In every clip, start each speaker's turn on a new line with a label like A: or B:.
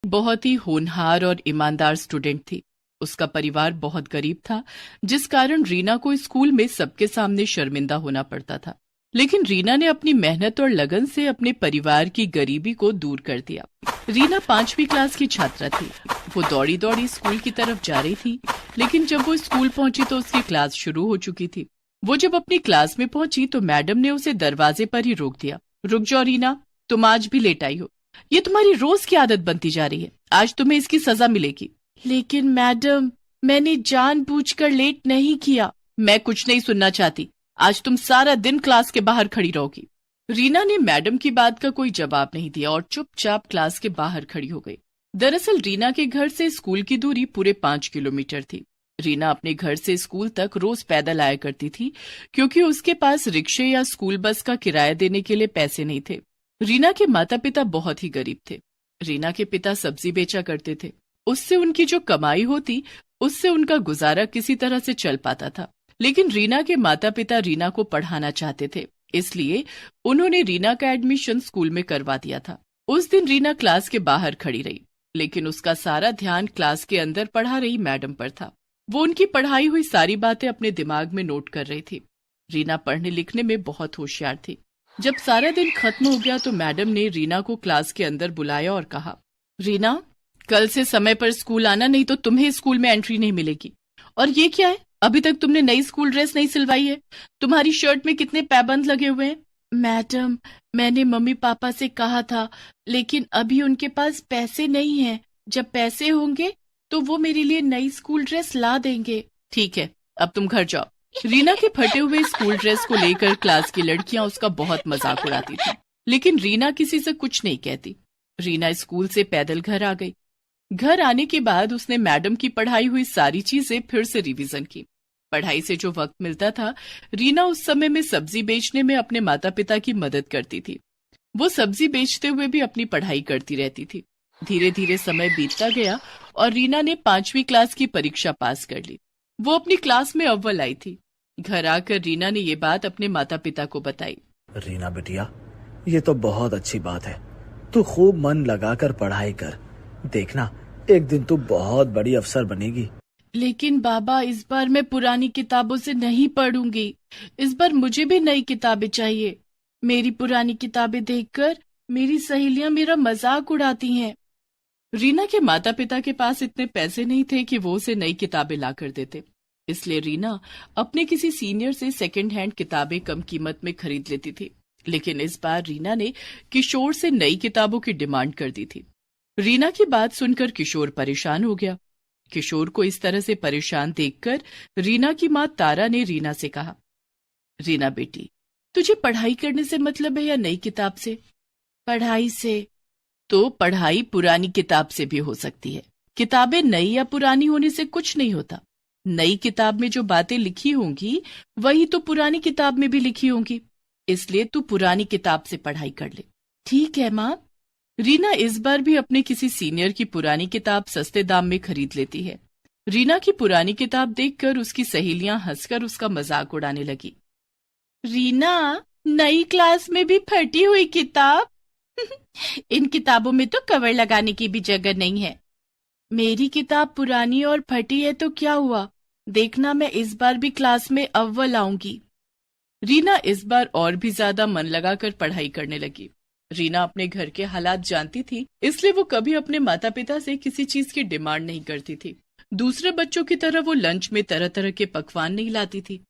A: बहुत ही होनहार और ईमानदार स्टूडेंट थी। उसका परिवार बहुत गरीब था, जिस कारण रीना को स्कूल में सबके सामने शर्मिंदा होना पड़ता था। लेकिन रीना ने अपनी मेहनत और लगन से अपने परिवार की गरीबी को दूर कर दिया। रीना 5वीं क्लास की छात्रा थी। वो दौड़ी दौड़ी स्कूल की तरफ जा रही थी, लेकिन जब वो स्कूल पहुंची तो उसकी क्लास शुरू हो चुकी थी। वो जब अपनी क्लास में पहुंची तो मैडम ने उसे दरवाजे पर ही रोक दिया। रुक जाओ रीना, तुम आज भी लेट आई हो। ये तुम्हारी रोज की आदत बनती जा रही है। आज तुम्हें इसकी सजा मिलेगी। लेकिन मैडम, मैंने जानबूझकर लेट नहीं किया। मैं कुछ नहीं सुनना चाहती। आज तुम सारा दिन क्लास के बाहर खड़ी रहोगी। रीना ने मैडम की बात का कोई जवाब नहीं दिया और चुपचाप क्लास के बाहर खड़ी हो गई। दरअसल रीना के घर से स्कूल की दूरी पूरे 5 किलोमीटर थी। रीना अपने घर से स्कूल तक रोज पैदल आया करती थी, क्योंकि उसके पास रिक्शे या स्कूल बस का किराया देने के लिए पैसे नहीं थे। रीना के माता पिता बहुत ही गरीब थे। रीना के पिता सब्जी बेचा करते थे। उससे उनकी जो कमाई होती, उससे उनका गुजारा किसी तरह से चल पाता था। लेकिन रीना के माता पिता रीना को पढ़ाना चाहते थे, इसलिए उन्होंने रीना का एडमिशन स्कूल में करवा दिया था। उस दिन रीना क्लास के बाहर खड़ी रही, लेकिन उसका सारा ध्यान क्लास के अंदर पढ़ा रही मैडम पर था। वो उनकी पढ़ाई हुई सारी बातें अपने दिमाग में नोट कर रही थी। रीना पढ़ने लिखने में बहुत होशियार थी। जब सारा दिन खत्म हो गया तो मैडम ने रीना को क्लास के अंदर बुलाया और कहा, रीना, कल से समय पर स्कूल आना, नहीं तो तुम्हें स्कूल में एंट्री नहीं मिलेगी। और ये क्या है, अभी तक तुमने नई स्कूल ड्रेस नहीं सिलवाई है। तुम्हारी शर्ट में कितने पैबंद लगे हुए हैं। मैडम, मैंने मम्मी पापा से कहा था, लेकिन अभी उनके पास पैसे नहीं हैं। जब पैसे होंगे तो वो मेरे लिए नई स्कूल ड्रेस ला देंगे। ठीक है, अब तुम घर जाओ। रीना के फटे हुए स्कूल ड्रेस को लेकर क्लास की लड़कियां उसका बहुत मजाक उड़ाती थी, लेकिन रीना किसी से कुछ नहीं कहती। रीना स्कूल से पैदल घर आ गई। घर आने के बाद उसने मैडम की पढ़ाई हुई सारी चीजें फिर से रिवीजन की। पढ़ाई से जो वक्त मिलता था, रीना उस समय में सब्जी बेचने में अपने माता पिता की मदद करती थी। वो सब्जी बेचते हुए भी अपनी पढ़ाई करती रहती थी। धीरे धीरे समय बीतता गया और रीना ने 5वीं क्लास की परीक्षा पास कर ली। वो अपनी क्लास में अव्वल आई थी। घर आकर रीना ने ये बात अपने माता पिता को बताई।
B: रीना बिटिया, ये तो बहुत अच्छी बात है। तू खूब मन लगाकर पढ़ाई कर। देखना, एक दिन तू बहुत बड़ी अफसर बनेगी।
A: लेकिन बाबा, इस बार मैं पुरानी किताबों से नहीं पढ़ूंगी। इस बार मुझे भी नई किताबें चाहिए। मेरी पुरानी किताबें देखकर मेरी सहेलियां मेरा मजाक उड़ाती हैं। रीना के माता पिता के पास इतने पैसे नहीं थे कि वो उसे नई किताबें ला कर देते, इसलिए रीना अपने किसी सीनियर से सेकंड हैंड किताबें कम कीमत में खरीद लेती थी। लेकिन इस बार रीना ने किशोर से नई किताबों की डिमांड कर दी थी। रीना की बात सुनकर किशोर परेशान हो गया। किशोर को इस तरह से परेशान देखकर रीना की माँ तारा ने रीना से कहा, रीना बेटी, तुझे पढ़ाई करने से मतलब है या नई किताब से? पढ़ाई से। तो पढ़ाई पुरानी किताब से भी हो सकती है। किताबें नई या पुरानी होने से कुछ नहीं होता। नई किताब में जो बातें लिखी होंगी वही तो पुरानी किताब में भी लिखी होंगी, इसलिए तू पुरानी किताब से पढ़ाई कर ले। ठीक है माँ। रीना इस बार भी अपने किसी सीनियर की पुरानी किताब सस्ते दाम में खरीद लेती है। रीना की पुरानी किताब देखकर उसकी सहेलियां हंसकर उसका मजाक उड़ाने लगी। रीना, नई क्लास में भी फटी हुई किताब? इन किताबों में तो कवर लगाने की भी जगह नहीं है। मेरी किताब पुरानी और फटी है तो क्या हुआ? देखना, मैं इस बार भी क्लास में अव्वल आऊंगी। रीना इस बार और भी ज्यादा मन लगाकर पढ़ाई करने लगी। रीना अपने घर के हालात जानती थी, इसलिए वो कभी अपने माता पिता से किसी चीज की डिमांड नहीं करती थी। दूसरे बच्चों की तरह वो लंच में तरह तरह के पकवान नहीं लाती थी।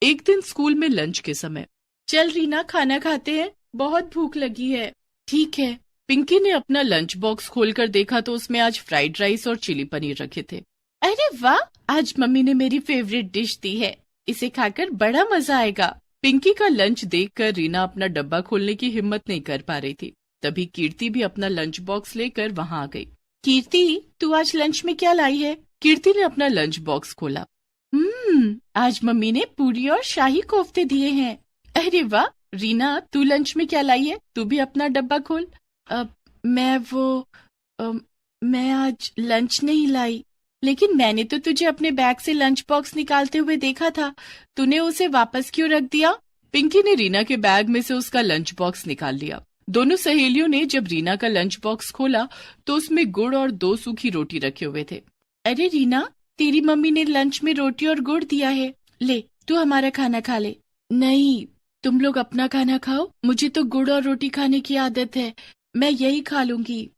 A: एक दिन स्कूल में लंच के समय, चल रीना, खाना खाते हैं, बहुत भूख लगी है। ठीक है। पिंकी ने अपना लंच बॉक्स खोलकर देखा तो उसमें आज फ्राइड राइस और चिली पनीर रखे थे। अरे वाह, आज मम्मी ने मेरी फेवरेट डिश दी है, इसे खाकर बड़ा मजा आएगा। पिंकी का लंच देखकर रीना अपना डब्बा खोलने की हिम्मत नहीं कर पा रही थी। तभी कीर्ति भी अपना लंच बॉक्स लेकर वहां आ गई। कीर्ति, तू आज लंच में क्या लाई है? कीर्ति ने अपना लंच बॉक्स खोला। आज मम्मी ने पूरी और शाही कोफ्ते दिए हैं। अरे वाह। रीना, तू लंच में क्या लाई है? तू भी अपना डब्बा खोल। मैं आज लंच नहीं लाई। लेकिन मैंने तो तुझे अपने बैग से लंच बॉक्स निकालते हुए देखा था, तूने उसे वापस क्यों रख दिया? पिंकी ने रीना के बैग में से उसका लंच बॉक्स निकाल लिया। दोनों सहेलियों ने जब रीना का लंच बॉक्स खोला तो उसमें गुड़ और 2 सूखी रोटी रखे हुए थे। अरे रीना, तेरी मम्मी ने लंच में रोटी और गुड़ दिया है, ले तू हमारा खाना खा ले। नहीं, तुम लोग अपना खाना खाओ, मुझे तो गुड़ और रोटी खाने की आदत है, मैं यही खा लूंगी।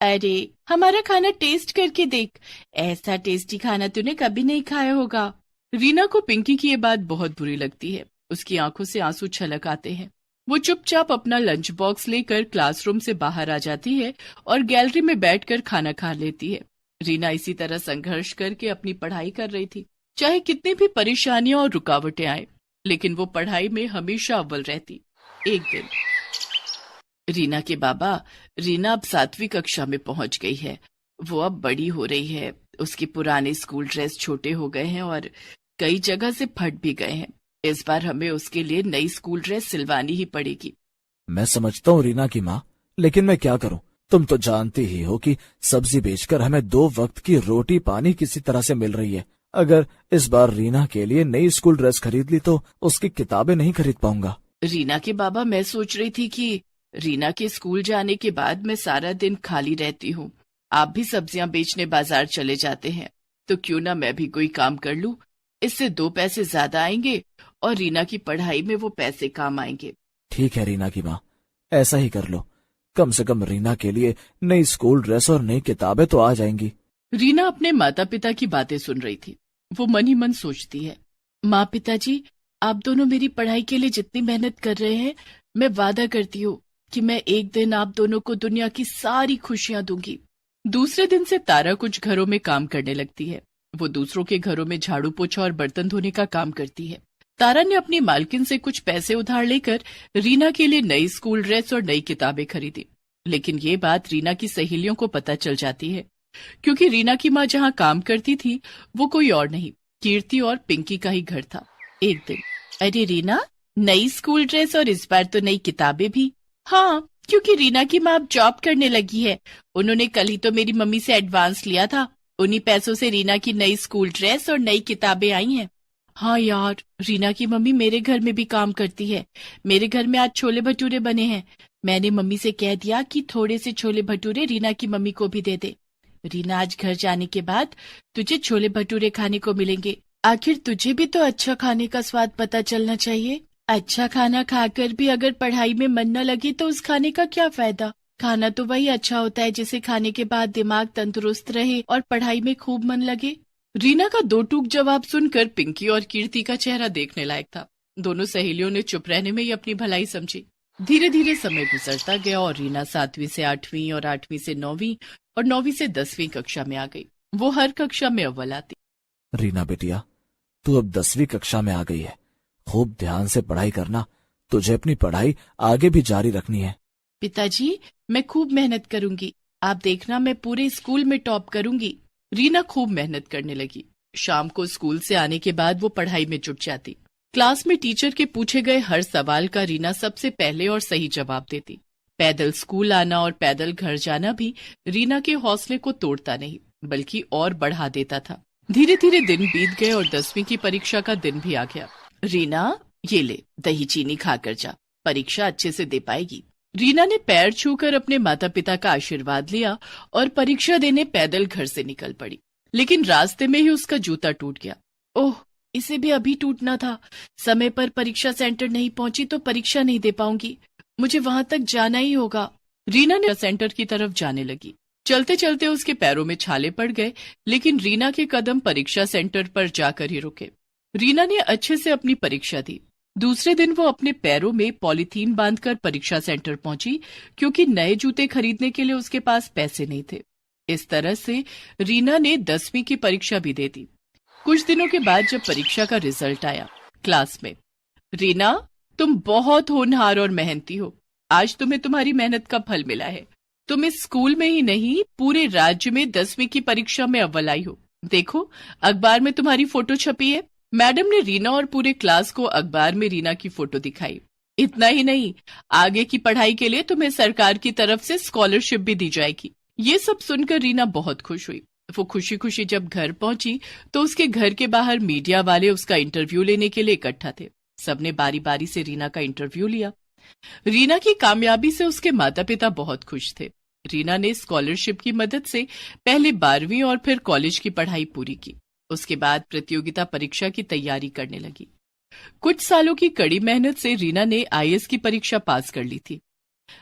A: अरे हमारा खाना टेस्ट करके देख, ऐसा टेस्टी खाना तूने कभी नहीं खाया होगा। रीना को पिंकी की ये बात बहुत बुरी लगती है। उसकी आंखों से आंसू छलक आते हैं। वो चुपचाप अपना लंच बॉक्स लेकर क्लासरूम से बाहर आ जाती है और गैलरी में बैठकर खाना खा लेती है। रीना इसी तरह संघर्ष करके अपनी पढ़ाई कर रही थी। चाहे कितनी भी परेशानियां और रुकावटें आए, लेकिन वो पढ़ाई में हमेशा अव्वल रहती। एक दिन रीना के बाबा, रीना अब 7वीं कक्षा में पहुंच गई है, वो अब बड़ी हो रही है, उसके पुराने स्कूल ड्रेस छोटे हो गए हैं और कई जगह से फट भी गए हैं। इस बार हमें उसके लिए नई स्कूल ड्रेस सिलवानी ही पड़ेगी।
B: मैं समझता हूँ रीना की माँ, लेकिन मैं क्या करूँ? तुम तो जानती ही हो कि सब्जी बेचकर हमें 2 वक्त की रोटी पानी किसी तरह से मिल रही है। अगर इस बार रीना के लिए नई स्कूल ड्रेस खरीद ली तो उसकी किताबें नहीं खरीद पाऊंगा।
A: रीना के बाबा, मैं सोच रही थी कि रीना के स्कूल जाने के बाद मैं सारा दिन खाली रहती हूँ, आप भी सब्जियां बेचने बाजार चले जाते हैं, तो क्यों ना मैं भी कोई काम कर लूं, इससे 2 पैसे ज्यादा आएंगे और रीना की पढ़ाई में वो पैसे काम आएंगे।
B: ठीक है रीना की माँ, ऐसा ही कर लो। कम से कम रीना के लिए नई स्कूल ड्रेस और नई किताबें तो आ जाएंगी।
A: रीना अपने माता पिता की बातें सुन रही थी। वो मन ही मन सोचती है, माँ पिताजी, आप दोनों मेरी पढ़ाई के लिए जितनी मेहनत कर रहे हैं, मैं वादा करती हूँ कि मैं एक दिन आप दोनों को दुनिया की सारी खुशियां दूंगी। दूसरे दिन से तारा कुछ घरों में काम करने लगती है। वो दूसरों के घरों में झाड़ू पोछा और बर्तन धोने का काम करती है। तारा ने अपनी मालकिन से कुछ पैसे उधार लेकर रीना के लिए नई स्कूल ड्रेस और नई किताबें खरीदी। लेकिन ये बात रीना की सहेलियों को पता चल जाती है, क्योंकि रीना की माँ जहाँ काम करती थी वो कोई और नहीं, कीर्ति और पिंकी का ही घर था। एक दिन, अरे रीना, नई स्कूल ड्रेस और इस बार तो नई किताबें भी। हाँ, क्योंकि रीना की माँ अब जॉब करने लगी है, उन्होंने कल ही तो मेरी मम्मी से एडवांस लिया था, उन्हीं पैसों से रीना की नई स्कूल ड्रेस और नई किताबें आई हैं। हाँ यार, रीना की मम्मी मेरे घर में भी काम करती है, मेरे घर में आज छोले भटूरे बने हैं, मैंने मम्मी से कह दिया कि थोड़े से छोले भटूरे रीना की मम्मी को भी दे दे। रीना, आज घर जाने के बाद तुझे छोले भटूरे खाने को मिलेंगे। आखिर तुझे भी तो अच्छा खाने का स्वाद पता चलना चाहिए। अच्छा खाना खाकर भी अगर पढ़ाई में मन न लगे तो उस खाने का क्या फायदा। खाना तो वही अच्छा होता है जिसे खाने के बाद दिमाग तंदुरुस्त रहे और पढ़ाई में खूब मन लगे। रीना का 2 टूक जवाब सुनकर पिंकी और कीर्ति का चेहरा देखने लायक था। दोनों सहेलियों ने चुप रहने में ही अपनी भलाई समझी। धीरे धीरे समय गुजरता गया और रीना 7वीं से 8वीं और 8वीं से 9वीं और 9वीं से 10वीं कक्षा में आ गई। वो हर कक्षा में अव्वल आती।
B: रीना बेटिया, तू अब 10वीं कक्षा में आ गई है, खूब ध्यान से पढ़ाई करना, तुझे अपनी पढ़ाई आगे भी जारी रखनी है।
A: पिताजी, मैं खूब मेहनत करूंगी, आप देखना मैं पूरे स्कूल में टॉप करूंगी। रीना खूब मेहनत करने लगी। शाम को स्कूल से आने के बाद वो पढ़ाई में जुट जाती। क्लास में टीचर के पूछे गए हर सवाल का रीना सबसे पहले और सही जवाब देती। पैदल स्कूल आना और पैदल घर जाना भी रीना के हौसले को तोड़ता नहीं, बल्कि और बढ़ा देता था। धीरे धीरे दिन बीत गए और 10वीं की परीक्षा का दिन भी आ गया। रीना, ये ले, दही चीनी खाकर जा, परीक्षा अच्छे से दे पाएगी। रीना ने पैर छूकर अपने माता पिता का आशीर्वाद लिया और परीक्षा देने पैदल घर से निकल पड़ी। लेकिन रास्ते में ही उसका जूता टूट गया। ओह, इसे भी अभी टूटना था। समय पर परीक्षा सेंटर नहीं पहुंची तो परीक्षा नहीं दे पाऊंगी, मुझे वहां तक जाना ही होगा। रीना ने सेंटर की तरफ जाने लगी। चलते चलते उसके पैरों में छाले पड़ गए, लेकिन रीना के कदम परीक्षा सेंटर पर जाकर ही रुके। रीना ने अच्छे से अपनी परीक्षा दी। दूसरे दिन वो अपने पैरों में पॉलीथीन बांधकर परीक्षा सेंटर पहुंची, क्योंकि नए जूते खरीदने के लिए उसके पास पैसे नहीं थे। इस तरह से रीना ने 10वीं की परीक्षा भी दे दी। कुछ दिनों के बाद जब परीक्षा का रिजल्ट आया, क्लास में, रीना, तुम बहुत होनहार और मेहनती हो, आज तुम्हें तुम्हारी मेहनत का फल मिला है। तुम इस स्कूल में ही नहीं, पूरे राज्य में 10वीं की परीक्षा में अव्वल आई हो। देखो, अखबार में तुम्हारी फोटो छपी है। मैडम ने रीना और पूरे क्लास को अखबार में रीना की फोटो दिखाई। इतना ही नहीं, आगे की पढ़ाई के लिए तुम्हें सरकार की तरफ से स्कॉलरशिप भी दी जाएगी। ये सब सुनकर रीना बहुत खुश हुई। वो खुशी खुशी जब घर पहुंची तो उसके घर के बाहर मीडिया वाले उसका इंटरव्यू लेने के लिए इकट्ठा थे। सबने बारी बारी से रीना का इंटरव्यू लिया। रीना की कामयाबी से उसके माता पिता बहुत खुश थे। रीना ने स्कॉलरशिप की मदद से पहले 12वीं और फिर कॉलेज की पढ़ाई पूरी की। उसके बाद प्रतियोगिता परीक्षा की तैयारी करने लगी। कुछ सालों की कड़ी मेहनत से रीना ने आईएएस की परीक्षा पास कर ली थी।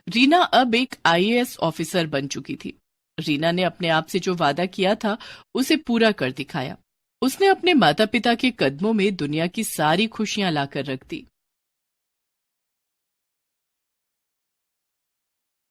A: रीना अब एक आईएएस ऑफिसर बन चुकी थी। रीना ने अपने आप से जो वादा किया था उसे पूरा कर दिखाया। उसने अपने माता पिता के कदमों में दुनिया की सारी खुशियां लाकर रख दी।